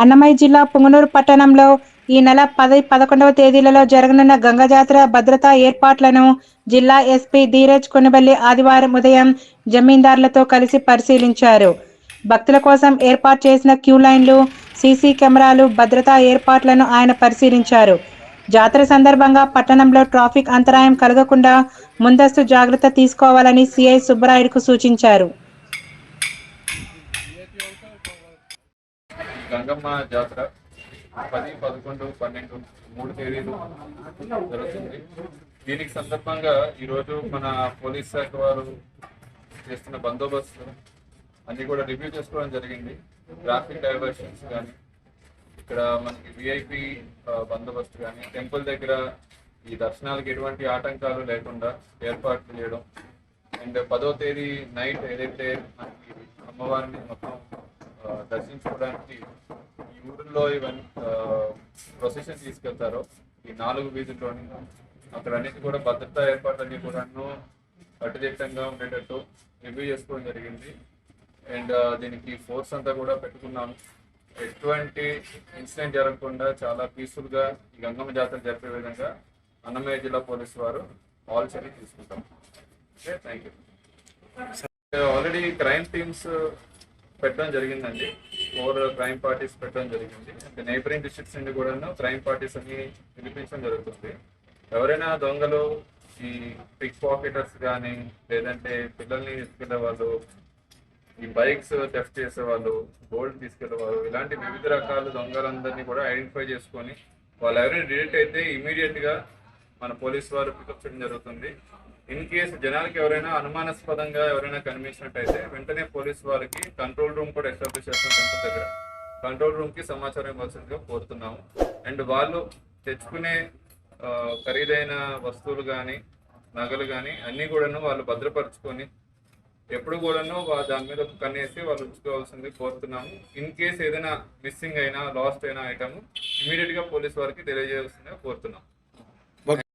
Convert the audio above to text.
అన్నమయ్య జిల్లా పుంగనూరు పట్టణంలో ఈ నెల 10, 11వ తేదీలలో జరగనున్న గంగ జాతర భద్రతా ఏర్పాట్లను జిల్లా ఎస్పీ ధీరజ్ కొనబల్లి ఆదివారం ఉదయం జమీందారులతో కలిసి పరిశీలించారు. భక్తుల కోసం ఏర్పాటు చేసిన క్యూ లైన్లు, సీసీ కెమెరాలు, భద్రతా ఏర్పాట్లను ఆయన పరిశీలించారు. జాతర సందర్భంగా పట్టణంలో ట్రాఫిక్ అంతరాయం కలగకుండా ముందస్తు జాగ్రత్త తీసుకోవాలని సిఐ సుబ్బరాయుడుకు సూచించారు. గంగమ్మ జాతర 10, 11, 12 3 తేదీలు జరుగుతుంది. దీనికి సందర్భంగా ఈరోజు మన పోలీస్ శాఖ వారు చేస్తున్న బందోబస్తు అన్ని కూడా రివ్యూ చేసుకోవడం జరిగింది. ట్రాఫిక్ డైవర్షన్స్ కానీ, ఇక్కడ మనకి విఐపి బందోబస్తు కానీ, టెంపుల్ దగ్గర ఈ దర్శనాలకు ఎటువంటి ఆటంకాలు లేకుండా ఏర్పాట్లు చేయడం. అండ్ 10వ తేదీ నైట్ ఏదైతే మనకి అమ్మవారిని మొత్తం దర్శించుకోవడానికి ఈ ఊరిలో ఇవన్నీ ప్రొసెషన్ తీసుకెళ్తారో ఈ 4 వీధుల్లోని అక్కడ అన్నిటి కూడా భద్రతా ఏర్పాట్లన్నీ కూడా కట్టుదిట్టంగా ఉండేటట్టు రివ్యూ చేసుకోవడం జరిగింది. అండ్ దీనికి ఫోర్స్ అంతా కూడా పెట్టుకున్నాము. ఎటువంటి ఇన్సిడెంట్ జరగకుండా చాలా పీస్ఫుల్గా ఈ గంగమ్మ జాతర జరిపే విధంగా అన్నమయ్య జిల్లా పోలీసు వారు ఆల్ చర్య తీసుకుంటాం. Okay, thank you. Already crime teams పెట్టడం జరిగిందండి. 4 క్రైమ్ పార్టీస్ పెట్టడం జరిగింది. నైబరింగ్ డిస్ట్రిక్ట్స్ నుండి కూడా క్రైమ్ పార్టీస్ అన్ని పిలిపించడం జరుగుతుంది. ఎవరైనా దొంగలు, ఈ పిక్ పాకెటర్స్ కానీ, లేదంటే పిల్లల్ని తీసుకెళ్లే వాళ్ళు, ఈ బైక్స్ థెఫ్ట్ చేసే వాళ్ళు, గోల్డ్ తీసుకెళ్లే వాళ్ళు, ఇలాంటి వివిధ రకాల దొంగలందరినీ కూడా ఐడెంటిఫై చేసుకొని వాళ్ళు ఎవరైనా డిటెక్ట్ అయితే ఇమీడియట్ గా మన పోలీసు వారు పికప్ చేయడం జరుగుతుంది. ఇన్ కేసు జనాలకి ఎవరైనా అనుమానాస్పదంగా ఎవరైనా కనిపించినట్టయితే వెంటనే పోలీసు వారికి కంట్రోల్ రూమ్ కూడా ఎస్టాబ్లిష్ చేస్తాం. టెంపుల్ దగ్గర కంట్రోల్ రూమ్ కి సమాచారం ఇవ్వాల్సిందిగా కోరుతున్నాము. అండ్ వాళ్ళు తెచ్చుకునే ఖరీదైన వస్తువులు కానీ, నగలు కానీ అన్ని కూడాను వాళ్ళు భద్రపరుచుకొని ఎప్పుడు కూడాను దాని మీద ఒక కన్నేసి వాళ్ళు ఉంచుకోవాల్సింది కోరుతున్నాము. ఇన్ కేసు ఏదైనా మిస్సింగ్ అయినా, లాస్ట్ అయినా ఐటమ్ ఇమీడియట్ గా పోలీస్ వారికి తెలియజేయాల్సిందిగా కోరుతున్నాం.